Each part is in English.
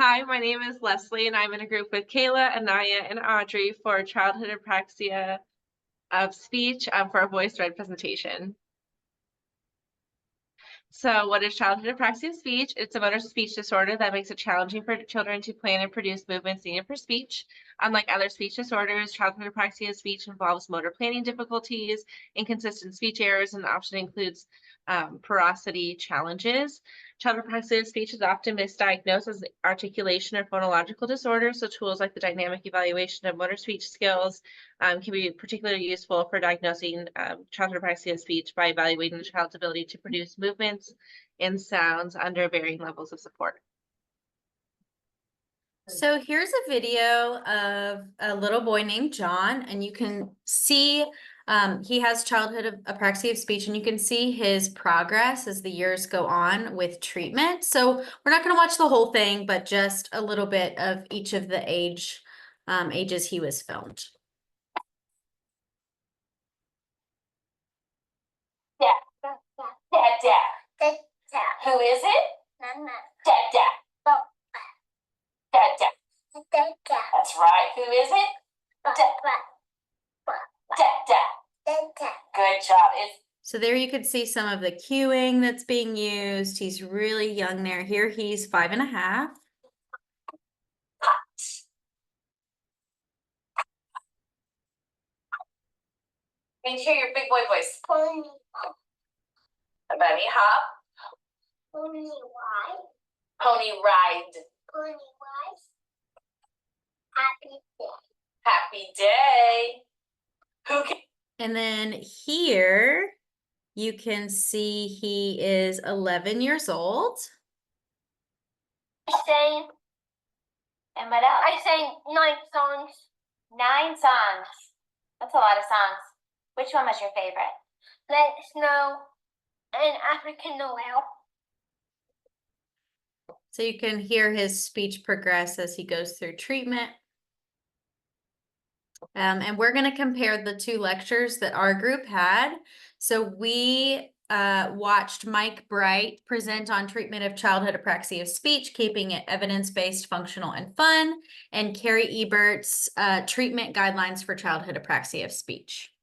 Hi, my name is Leslie, and I'm in a group with Kayla, Inayah, and Audrey for childhood apraxia of speech for a voice read presentation. So what is childhood apraxia of speech? It's a motor speech disorder that makes it challenging for children to plan and produce movements needed for speech. Unlike other speech disorders, childhood apraxia of speech involves motor planning difficulties, inconsistent speech errors, and often includes porosity challenges. Childhood apraxia of speech is often misdiagnosed as articulation or phonological disorder, so tools like the dynamic evaluation of motor speech skills can be particularly useful for diagnosing childhood apraxia of speech by evaluating the child's ability to produce movements and sounds under varying levels of support. So here's a video of a little boy named John, and you can see he has childhood apraxia of speech, and you can see his progress as the years go on with treatment. So we're not going to watch the whole thing, but just a little bit of each of the ages he was filmed. Dad. Who is it? Dad. That's right. Who is it? Good job. So there you could see some of the cueing that's being used. He's really young there. Here he's 5.5. Can you hear your big boy voice? A bunny hop. Pony ride. Happy day. Who can? And then here you can see he is 11 years old. I sang. And what else? I sang 9 songs. 9 songs. That's a lot of songs. Which one was your favorite? Let Snow and African Noel. So you can hear his speech progress as he goes through treatment. And we're going to compare the 2 lectures that our group had. So we watched Mike Bright present on treatment of childhood apraxia of speech, keeping it evidence-based, functional, and fun, and Carrie Ebert's treatment guidelines for childhood apraxia of speech.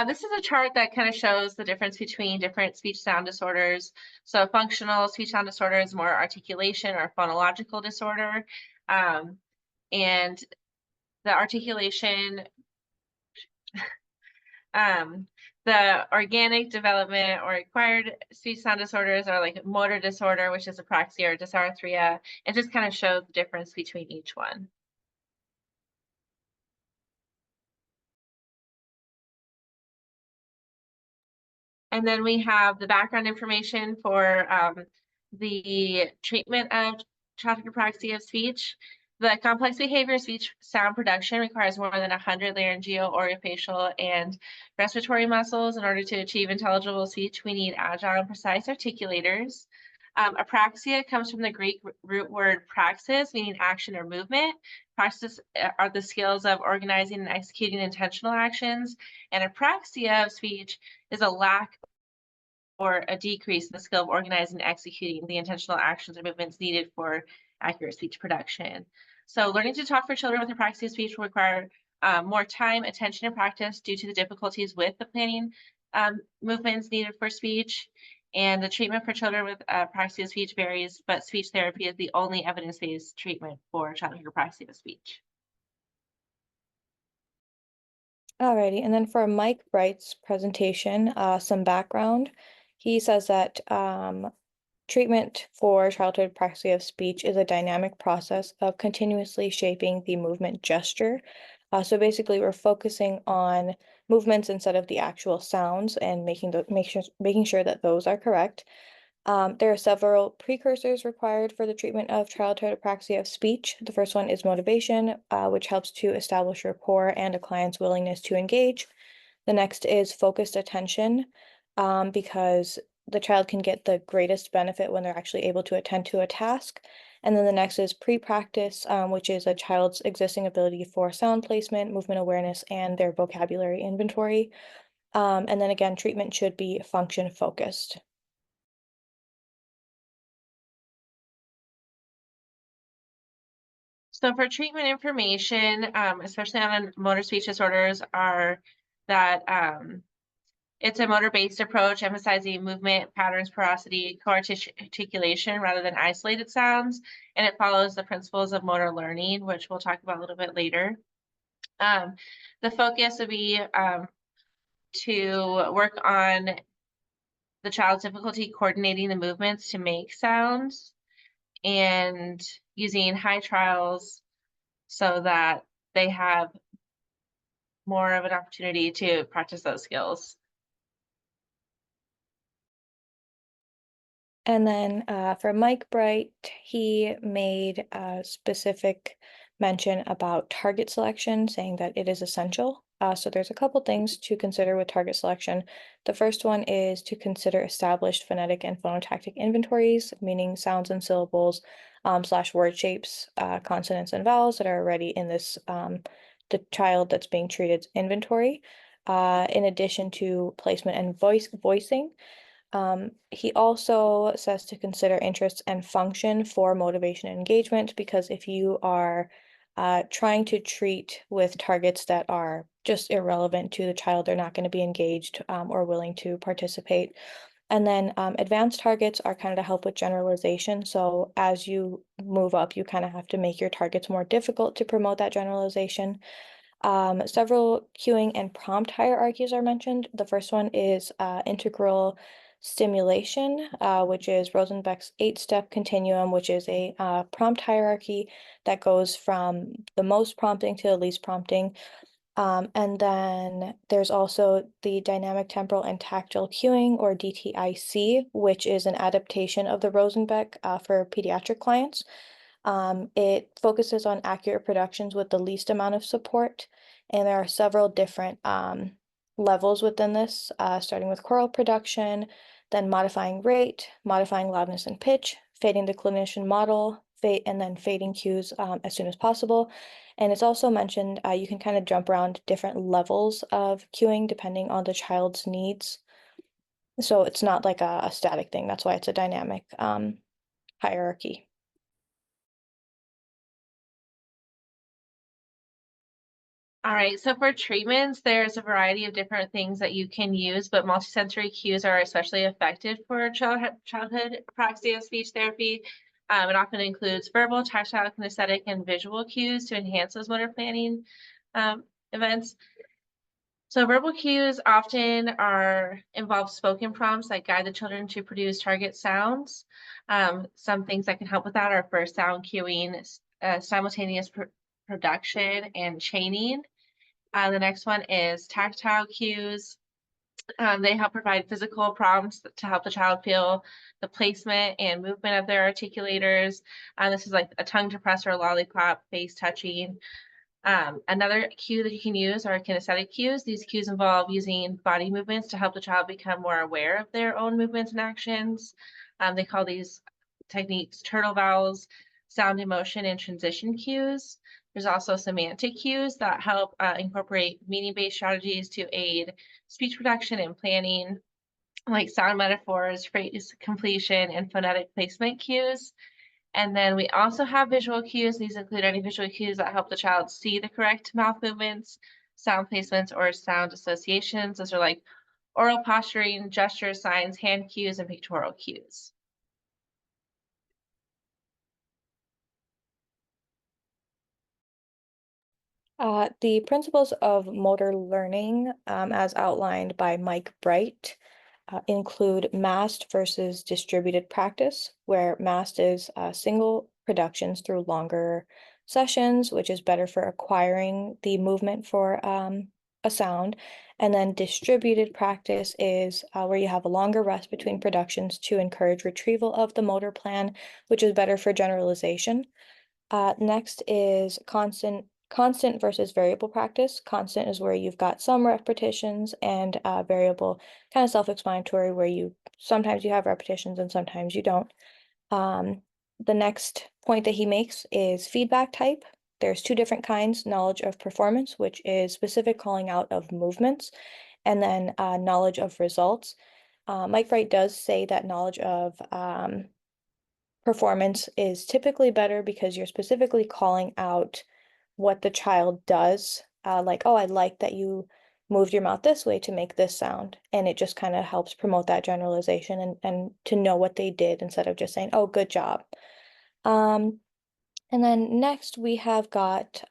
This is a chart that kind of shows the difference between different speech sound disorders. So functional speech sound disorder is more articulation or phonological disorder. And the articulation, the organic development or acquired speech sound disorders are like motor disorder, which is apraxia or dysarthria. It just kind of shows the difference between each one. And then we have the background information for the treatment of childhood apraxia of speech. The complex behavior of speech sound production requires more than 100 laryngeal, orofacial, and respiratory muscles. In order to achieve intelligible speech, we need agile and precise articulators. Apraxia comes from the Greek root word praxis, meaning action or movement. Praxis are the skills of organizing and executing intentional actions, and apraxia of speech is a lack or a decrease in the skill of organizing and executing the intentional actions or movements needed for accurate speech production. So learning to talk for children with apraxia of speech will require more time, attention, and practice due to the difficulties with the planning movements needed for speech. And the treatment for children with apraxia of speech varies, but speech therapy is the only evidence-based treatment for childhood apraxia of speech. Alrighty, and then for Mike Bright's presentation, some background. He says that treatment for childhood apraxia of speech is a dynamic process of continuously shaping the movement gesture. So basically, we're focusing on movements instead of the actual sounds and making sure that those are correct. There are several precursors required for the treatment of childhood apraxia of speech. The first one is motivation, which helps to establish rapport and a client's willingness to engage. The next is focused attention, because the child can get the greatest benefit when they're actually able to attend to a task. And then the next is pre-practice, which is a child's existing ability for sound placement, movement awareness, and their vocabulary inventory. And then again, treatment should be function focused. So for treatment information, especially on motor speech disorders, are that it's a motor-based approach emphasizing movement, patterns, porosity, co-articulation rather than isolated sounds, and it follows the principles of motor learning, which we'll talk about a little bit later. The focus would be to work on the child's difficulty coordinating the movements to make sounds and using high trials so that they have more of an opportunity to practice those skills. And then for Mike Bright, he made a specific mention about target selection, saying that it is essential. So there's a couple things to consider with target selection. The first one is to consider established phonetic and phonotactic inventories, meaning sounds and syllables / word shapes, consonants and vowels that are already in this the child that's being treated's inventory. In addition to placement and voicing. He also says to consider interests and function for motivation and engagement, because if you are trying to treat with targets that are just irrelevant to the child, they're not going to be engaged or willing to participate. And then advanced targets are kind of to help with generalization. So as you move up, you kind of have to make your targets more difficult to promote that generalization. Several cueing and prompt hierarchies are mentioned. The first one is integral stimulation, which is Rosenbeck's 8-step continuum, which is a prompt hierarchy that goes from the most prompting to the least prompting. And then there's also the dynamic temporal and tactile cueing, or DTIC, which is an adaptation of the Rosenbeck for pediatric clients. It focuses on accurate productions with the least amount of support, and there are several different levels within this, starting with choral production, then modifying rate, modifying loudness and pitch, fading the clinician model, and then fading cues as soon as possible. And it's also mentioned you can kind of jump around different levels of cueing depending on the child's needs. So it's not like a static thing. That's why it's a dynamic hierarchy. All right, so for treatments, there's a variety of different things that you can use, but multisensory cues are especially effective for childhood apraxia speech therapy. It often includes verbal, tactile, kinesthetic, and visual cues to enhance those motor planning events. So verbal cues often involve spoken prompts that guide the children to produce target sounds. Some things that can help with that are first sound cueing, simultaneous production, and chaining. The next one is tactile cues. They help provide physical prompts to help the child feel the placement and movement of their articulators. This is like a tongue depressor, lollipop, face touching. Another cue that you can use are kinesthetic cues. These cues involve using body movements to help the child become more aware of their own movements and actions. They call these techniques turtle vowels, sound emotion, and transition cues. There's also semantic cues that help incorporate meaning-based strategies to aid speech production and planning, like sound metaphors, phrase completion, and phonetic placement cues. And then we also have visual cues. These include any visual cues that help the child see the correct mouth movements, sound placements, or sound associations. Those are like oral posturing, gesture signs, hand cues, and pictorial cues. The principles of motor learning, as outlined by Mike Bright, include massed versus distributed practice, where massed is single productions through longer sessions, which is better for acquiring the movement for a sound. And then distributed practice is where you have a longer rest between productions to encourage retrieval of the motor plan, which is better for generalization. Next is constant versus variable practice. Constant is where you've got some repetitions, and variable kind of self-explanatory, where sometimes you have repetitions and sometimes you don't. The next point that he makes is feedback type. There's two different kinds: knowledge of performance, which is specific calling out of movements, and then knowledge of results. Mike Wright does say that knowledge of performance is typically better because you're specifically calling out what the child does. Like, oh, I like that you moved your mouth this way to make this sound. And it just kind of helps promote that generalization and to know what they did instead of just saying, oh, good job. And then next we have got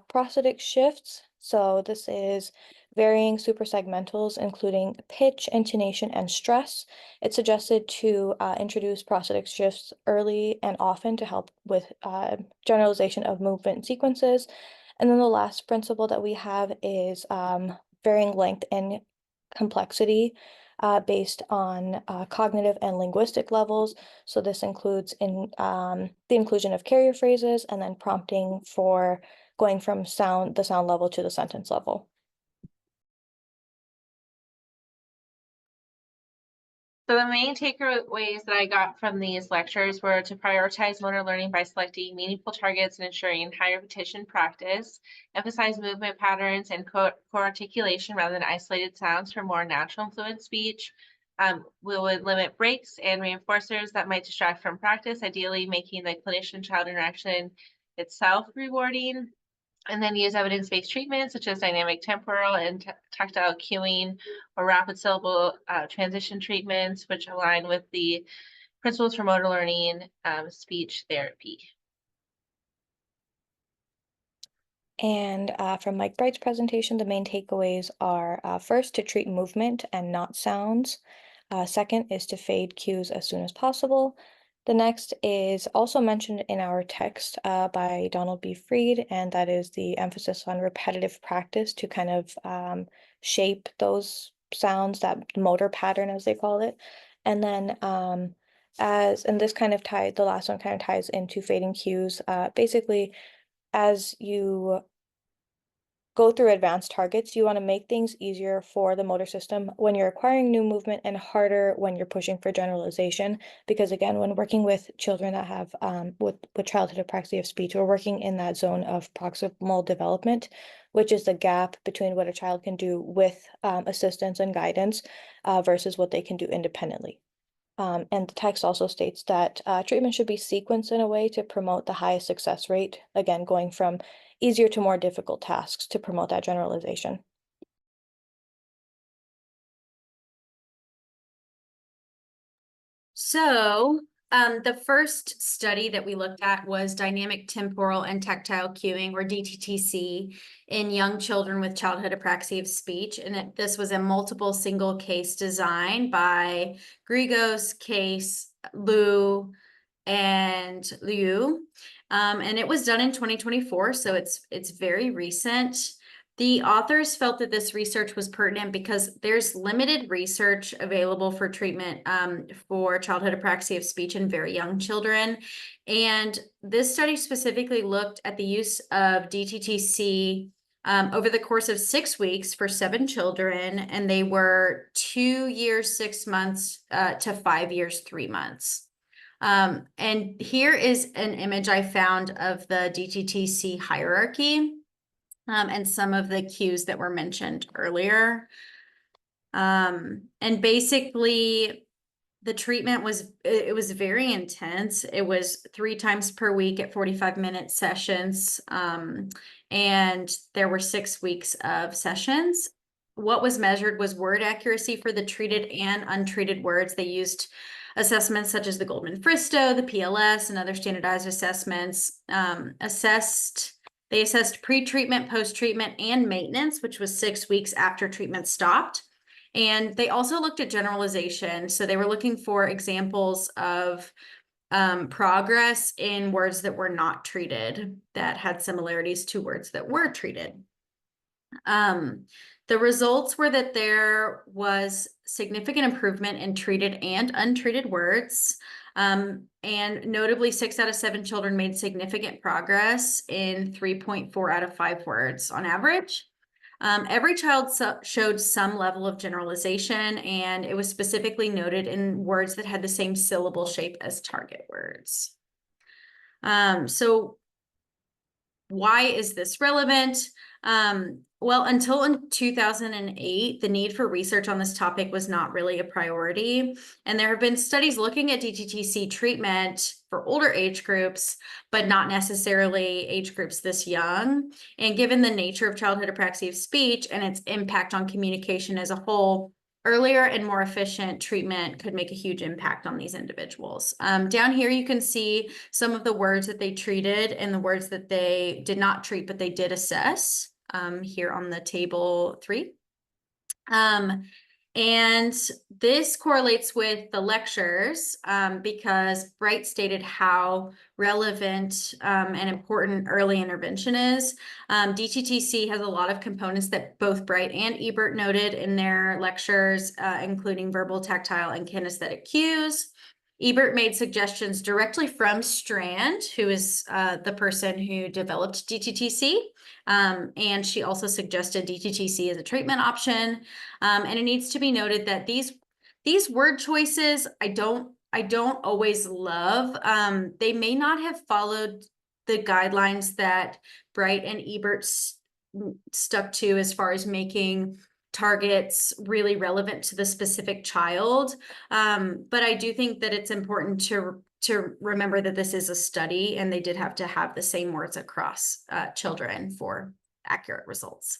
prosthetic shifts. So this is varying suprasegmentals, including pitch, intonation, and stress. It's suggested to introduce prosthetic shifts early and often to help with generalization of movement sequences. And then the last principle that we have is varying length and complexity based on cognitive and linguistic levels. So this includes the inclusion of carrier phrases and then prompting for going from the sound level to the sentence level. So the main takeaways that I got from these lectures were to prioritize motor learning by selecting meaningful targets and ensuring high repetition practice, emphasize movement patterns and core articulation rather than isolated sounds for more natural and fluent speech. We would limit breaks and reinforcers that might distract from practice, ideally making the clinician-child interaction itself rewarding. And then use evidence-based treatments such as dynamic temporal and tactile cueing or rapid syllable transition treatments, which align with the principles for motor learning speech therapy. And from Mike Bright's presentation, the main takeaways are first, to treat movement and not sounds. Second is to fade cues as soon as possible. The next is also mentioned in our text by Donald B. Freed, and that is the emphasis on repetitive practice to kind of shape those sounds, that motor pattern as they call it. And then and this kind of the last one kind of ties into fading cues. Basically, as you go through advanced targets, you want to make things easier for the motor system when you're acquiring new movement and harder when you're pushing for generalization. Because again, when working with children that have with childhood apraxia of speech, we're working in that zone of proximal development, which is the gap between what a child can do with assistance and guidance versus what they can do independently. And the text also states that treatment should be sequenced in a way to promote the highest success rate, again, going from easier to more difficult tasks to promote that generalization. So the first study that we looked at was dynamic temporal and tactile cueing, or DTTC, in young children with childhood apraxia of speech. And this was a multiple single case design by Grigos, Case, Liu, and Liu. And it was done in 2024, so it's very recent. The authors felt that this research was pertinent because there's limited research available for treatment for childhood apraxia of speech in very young children. And this study specifically looked at the use of DTTC over the course of 6 weeks for 7 children, and they were 2 years, 6 months to 5 years, 3 months. And here is an image I found of the DTTC hierarchy. And some of the cues that were mentioned earlier. And basically, the treatment was very intense. It was 3 times per week at 45-minute sessions. And there were 6 weeks of sessions. What was measured was word accuracy for the treated and untreated words. They used assessments such as the Goldman-Fristow, the PLS, and other standardized assessments. They assessed pre-treatment, post-treatment, and maintenance, which was 6 weeks after treatment stopped. And they also looked at generalization. So they were looking for examples of progress in words that were not treated that had similarities to words that were treated. The results were that there was significant improvement in treated and untreated words. And notably, 6 out of 7 children made significant progress in 3.4 out of 5 words on average. Every child showed some level of generalization, and it was specifically noted in words that had the same syllable shape as target words. So why is this relevant? Well, until in 2008, the need for research on this topic was not really a priority. And there have been studies looking at DTTC treatment for older age groups, but not necessarily age groups this young. And given the nature of childhood apraxia of speech and its impact on communication as a whole, earlier and more efficient treatment could make a huge impact on these individuals. Down here, you can see some of the words that they treated and the words that they did not treat, but they did assess. Here on the table 3. And this correlates with the lectures because Bright stated how relevant and important early intervention is. DTTC has a lot of components that both Bright and Ebert noted in their lectures, including verbal, tactile, and kinesthetic cues. Ebert made suggestions directly from Strand, who is the person who developed DTTC. And she also suggested DTTC as a treatment option. And it needs to be noted that these word choices, I don't always love. They may not have followed the guidelines that Bright and Ebert stuck to as far as making targets really relevant to the specific child. But I do think that it's important to remember that this is a study and they did have to have the same words across children for accurate results.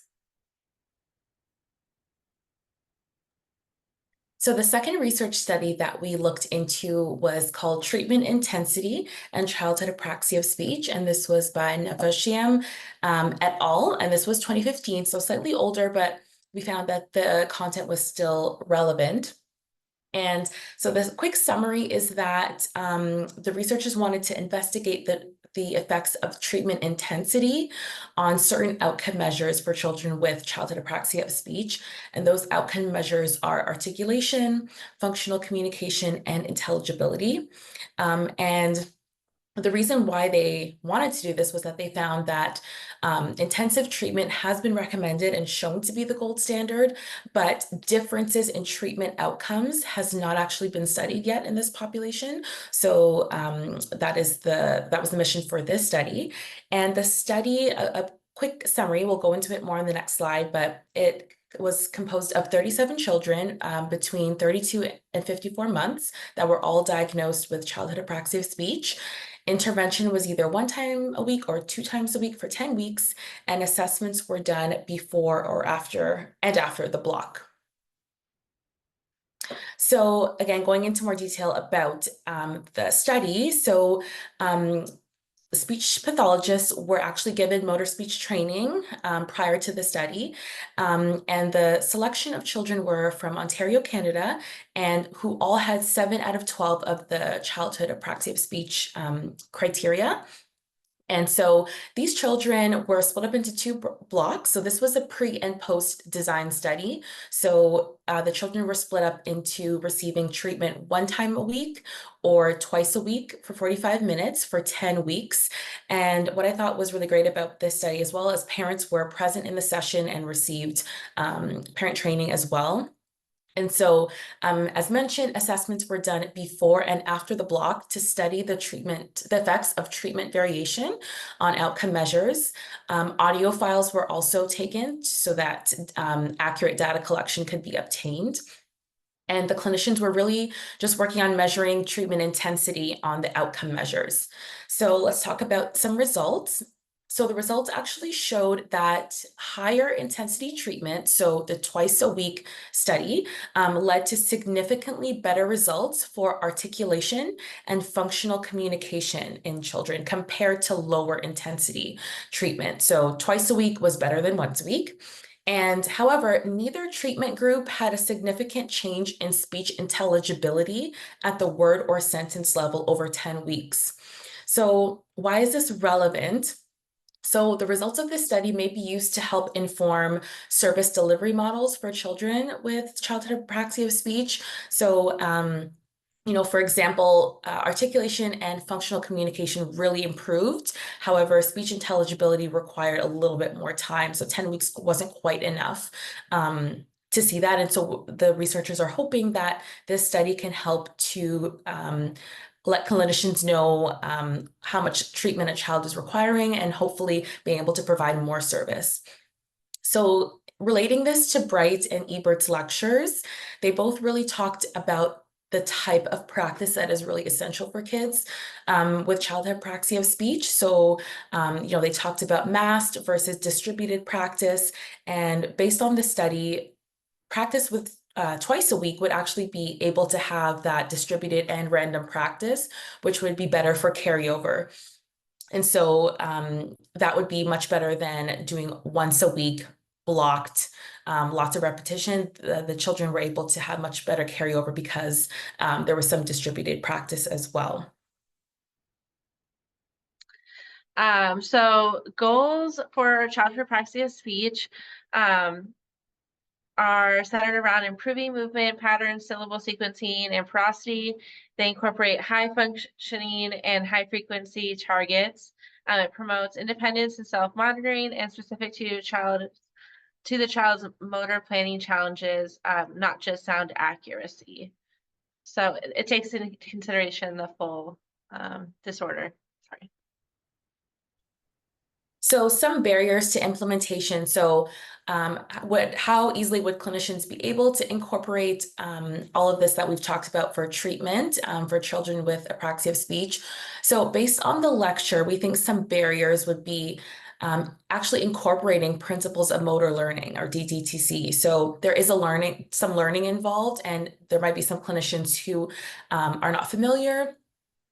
So the second research study that we looked into was called Treatment Intensity and Childhood Apraxia of Speech. And this was by Navashiam et al. And this was 2015, so slightly older, but we found that the content was still relevant. And so the quick summary is that the researchers wanted to investigate the effects of treatment intensity on certain outcome measures for children with childhood apraxia of speech. And those outcome measures are articulation, functional communication, and intelligibility. And the reason why they wanted to do this was that they found that intensive treatment has been recommended and shown to be the gold standard, but differences in treatment outcomes has not actually been studied yet in this population. So that was the mission for this study. And the study, a quick summary, we'll go into it more on the next slide, but it was composed of 37 children between 32 and 54 months that were all diagnosed with childhood apraxia of speech. Intervention was either 1 time a week or 2 times a week for 10 weeks, and assessments were done before or after the block. So again, going into more detail about the study. So speech pathologists were actually given motor speech training prior to the study. And the selection of children were from Ontario, Canada, and who all had 7 out of 12 of the childhood apraxia of speech criteria. And so these children were split up into 2 blocks. So this was a pre and post design study. So the children were split up into receiving treatment 1 time a week or twice a week for 45 minutes for 10 weeks. And what I thought was really great about this study, as well as parents were present in the session and received parent training as well. And so, as mentioned, assessments were done before and after the block to study the effects of treatment variation on outcome measures. Audio files were also taken so that accurate data collection could be obtained. And the clinicians were really just working on measuring treatment intensity on the outcome measures. So let's talk about some results. So the results actually showed that higher intensity treatment, so the twice a week study, led to significantly better results for articulation and functional communication in children compared to lower intensity treatment. So twice a week was better than once a week. And however, neither treatment group had a significant change in speech intelligibility at the word or sentence level over 10 weeks. So why is this relevant? So the results of this study may be used to help inform service delivery models for children with childhood apraxia of speech. So, for example, articulation and functional communication really improved. However, speech intelligibility required a little bit more time. So 10 weeks wasn't quite enough to see that. And so the researchers are hoping that this study can help to let clinicians know how much treatment a child is requiring and hopefully being able to provide more service. So relating this to Bright and Ebert's lectures, they both really talked about the type of practice that is really essential for kids with childhood apraxia of speech. So, they talked about massed versus distributed practice. And based on the study, practice with twice a week would actually be able to have that distributed and random practice, which would be better for carryover. And so that would be much better than doing once a week blocked, lots of repetition. The children were able to have much better carryover because there was some distributed practice as well. So goals for childhood apraxia of speech are centered around improving movement patterns, syllable sequencing, and porosity. They incorporate high functioning and high frequency targets. It promotes independence and self-monitoring and specific to the child's motor planning challenges, not just sound accuracy. So it takes into consideration the full disorder. Sorry. So some barriers to implementation. So how easily would clinicians be able to incorporate all of this that we've talked about for treatment for children with apraxia of speech? So based on the lecture, we think some barriers would be actually incorporating principles of motor learning, or DDTC. So there is some learning involved, and there might be some clinicians who are not familiar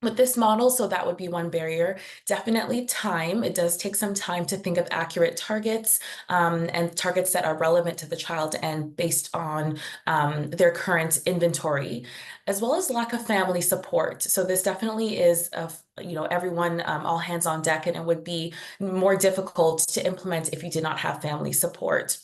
with this model, so that would be one barrier. Definitely time. It does take some time to think of accurate targets and targets that are relevant to the child and based on their current inventory, as well as lack of family support. So this definitely is everyone all hands on deck, and it would be more difficult to implement if you did not have family support.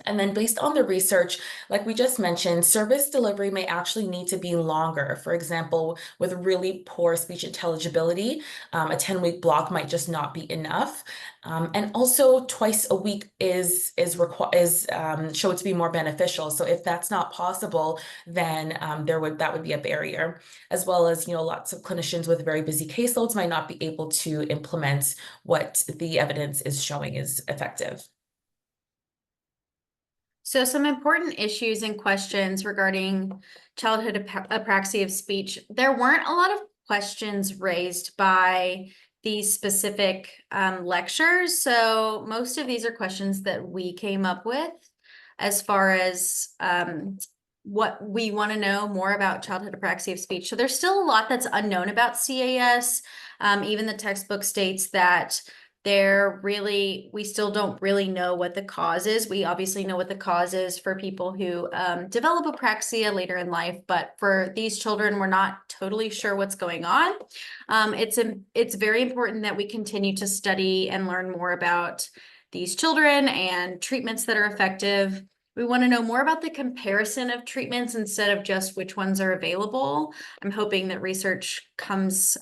And then based on the research, like we just mentioned, service delivery may actually need to be longer. For example, with really poor speech intelligibility, a 10-week block might just not be enough. And also twice a week is shown to be more beneficial. So if that's not possible, then that would be a barrier, as well as, lots of clinicians with very busy caseloads might not be able to implement what the evidence is showing is effective. So some important issues and questions regarding childhood apraxia of speech. There weren't a lot of questions raised by these specific lectures. So most of these are questions that we came up with as far as what we want to know more about childhood apraxia of speech. So there's still a lot that's unknown about CAS. Even the textbook states that we still don't really know what the cause is. We obviously know what the cause is for people who develop apraxia later in life, but for these children, we're not totally sure what's going on. It's very important that we continue to study and learn more about these children and treatments that are effective. We want to know more about the comparison of treatments instead of just which ones are available. I'm hoping that research comes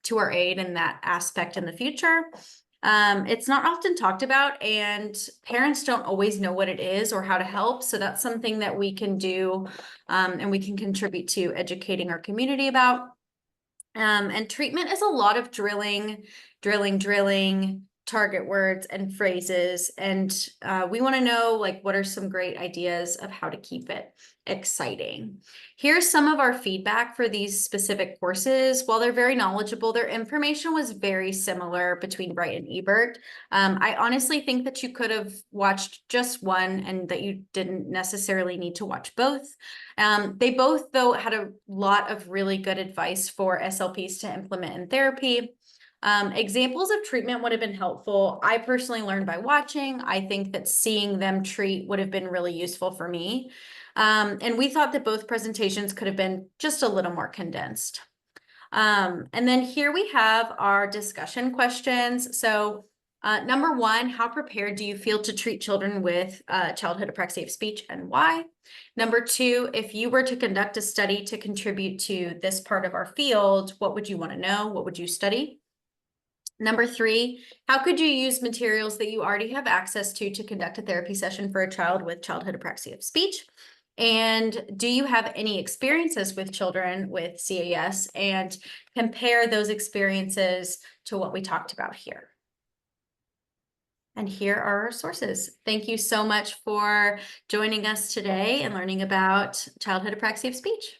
to our aid in that aspect in the future. It's not often talked about, and parents don't always know what it is or how to help. So that's something that we can do and we can contribute to educating our community about. And treatment is a lot of drilling, target words and phrases. And we want to know, what are some great ideas of how to keep it exciting. Here's some of our feedback for these specific courses. While they're very knowledgeable, their information was very similar between Bright and Ebert. I honestly think that you could have watched just one and that you didn't necessarily need to watch both. They both, though, had a lot of really good advice for SLPs to implement in therapy. Examples of treatment would have been helpful. I personally learned by watching. I think that seeing them treat would have been really useful for me. And we thought that both presentations could have been just a little more condensed. And then here we have our discussion questions. So number one, how prepared do you feel to treat children with childhood apraxia of speech and why? Number two, if you were to conduct a study to contribute to this part of our field, what would you want to know? What would you study? Number three, how could you use materials that you already have access to conduct a therapy session for a child with childhood apraxia of speech? And do you have any experiences with children with CAS, and compare those experiences to what we talked about here? And here are our sources. Thank you so much for joining us today and learning about childhood apraxia of speech.